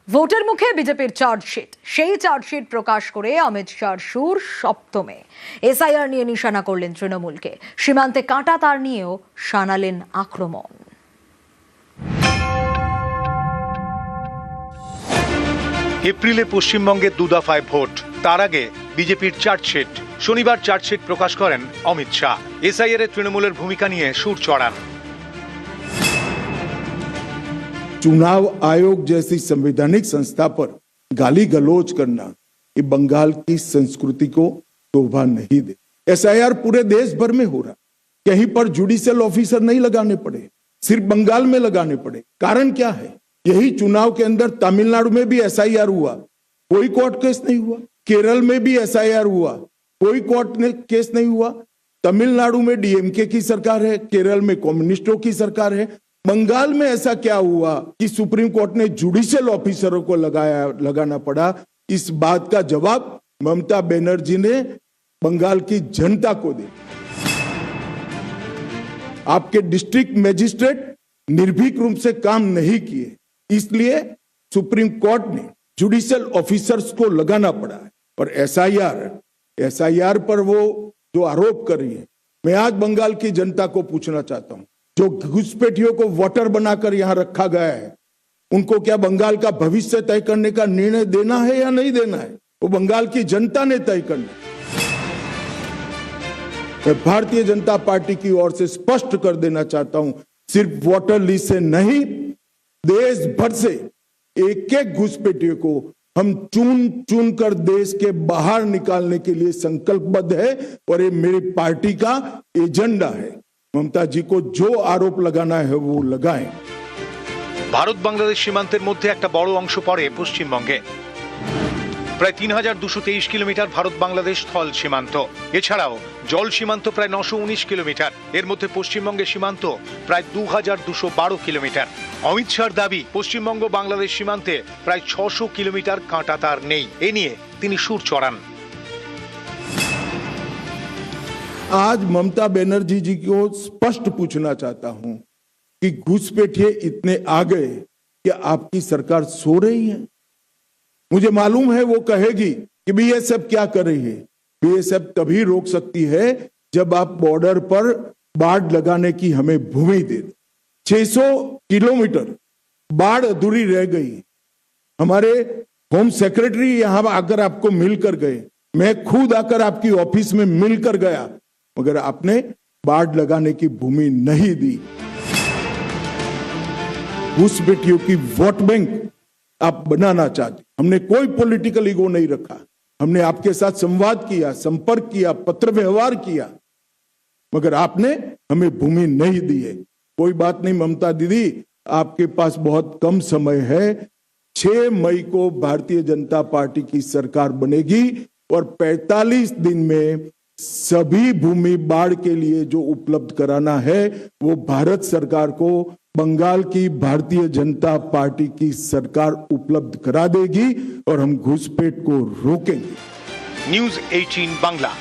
ভোটের মুখে বিজেপির চার্জশিট, সেই চার্জশিট প্রকাশ করে অমিত শাহর সুর সপ্তমে। এসআইআর নিয়ে নিশানা করলেন তৃণমূলকে, সীমান্তে কাঁটা তার নিয়েও শানালেন আক্রমণ। এপ্রিলে পশ্চিমবঙ্গে দুদফায় ভোট, তার আগে বিজেপির চার্জশিট। শনিবার চার্জশিট প্রকাশ করেন অমিত শাহ। এসআইআর এ তৃণমূলের ভূমিকা নিয়ে সুর চড়ান। चुनाव आयोग जैसी संवैधानिक संस्था पर गाली गलौज करना ये बंगाल की संस्कृति को शोभा नहीं दे। एसआईआर पूरे देश भर में हो रहा, कहीं पर जुडिशियल ऑफिसर नहीं लगाने पड़े, सिर्फ बंगाल में लगाने पड़े। कारण क्या है? यही चुनाव के अंदर तमिलनाडु में भी एसआईआर हुआ, कोई कोर्ट केस नहीं हुआ। केरल में भी एसआईआर हुआ, कोई कोर्ट केस नहीं हुआ। तमिलनाडु में डीएमके की सरकार है, केरल में कम्युनिस्टों की सरकार है। बंगाल में ऐसा क्या हुआ कि सुप्रीम कोर्ट ने जुडिशियल ऑफिसरों को लगाना पड़ा? इस बात का जवाब ममता बनर्जी ने बंगाल की जनता को दिया। आपके डिस्ट्रिक्ट मजिस्ट्रेट निर्भीक रूप से काम नहीं किए, इसलिए सुप्रीम कोर्ट ने जुडिशियल ऑफिसर्स को लगाना पड़ा है। और एसआईआर पर वो जो आरोप कर रही है, मैं आज बंगाल की जनता को पूछना चाहता हूं, जो घुसपैठियों को वोटर बनाकर यहां रखा गया है, उनको क्या बंगाल का भविष्य तय करने का निर्णय देना है या नहीं देना है? वो बंगाल की जनता ने तय करना है। मैं भारतीय जनता पार्टी की ओर से स्पष्ट कर देना चाहता हूं, सिर्फ वोटर लिस्ट से नहीं, देश भर से एक एक घुसपैठियों को हम चुन कर देश के बाहर निकालने के लिए संकल्पबद्ध है। और ये मेरी पार्टी का एजेंडा है। ममता जी को जो आरोप लगाना है वो लगाएं। ভারত বাংলাদেশ সীমান্তের মধ্যে একটা বড় অংশ পড়ে পশ্চিমবঙ্গে। প্রায় ৩,২২৩ কিলোমিটার ভারত বাংলাদেশ স্থল সীমান্ত, এছাড়াও জল সীমান্ত প্রায় ৯১৯ কিলোমিটার। এর মধ্যে পশ্চিমবঙ্গের সীমান্ত প্রায় ২,২১২ কিলোমিটার। অমিত শাহর দাবি, পশ্চিমবঙ্গ বাংলাদেশ সীমান্তে প্রায় ৬০০ কিলোমিটার কাঁটা তার নেই। এ নিয়ে তিনি সুর চড়ান। आज ममता बनर्जी जी को स्पष्ट पूछना चाहता हूं कि घुसपैठिए इतने आ गए कि आपकी सरकार सो रही है? मुझे मालूम है वो कहेगी कि बीएसएफ क्या कर रही है। बीएसएफ तभी रोक सकती है जब आप बॉर्डर पर बाढ़ लगाने की हमें भूमि दे दो। 600 किलोमीटर बाढ़ अधूरी रह गई। हमारे होम सेक्रेटरी यहां आकर आपको मिलकर गए, मैं खुद आकर आपकी ऑफिस में मिलकर गया, मगर आपने बाढ़ लगाने की भूमि नहीं दी। घुसपैठियों की वोट बैंक आप बनाना चाहते। हमने कोई पॉलिटिकल ईगो नहीं रखा, हमने आपके साथ संवाद किया, संपर्क किया, पत्र व्यवहार किया, मगर आपने हमें भूमि नहीं दी है। कोई बात नहीं ममता दीदी, आपके पास बहुत कम समय है। 6 मई को भारतीय जनता पार्टी की सरकार बनेगी और 45 दिन में सभी भूमि बाढ़ के लिए जो उपलब्ध कराना है वो भारत सरकार को बंगाल की भारतीय जनता पार्टी की सरकार उपलब्ध करा देगी और हम घुसपैठ को रोकेंगे। न्यूज़ 18 बांग्ला।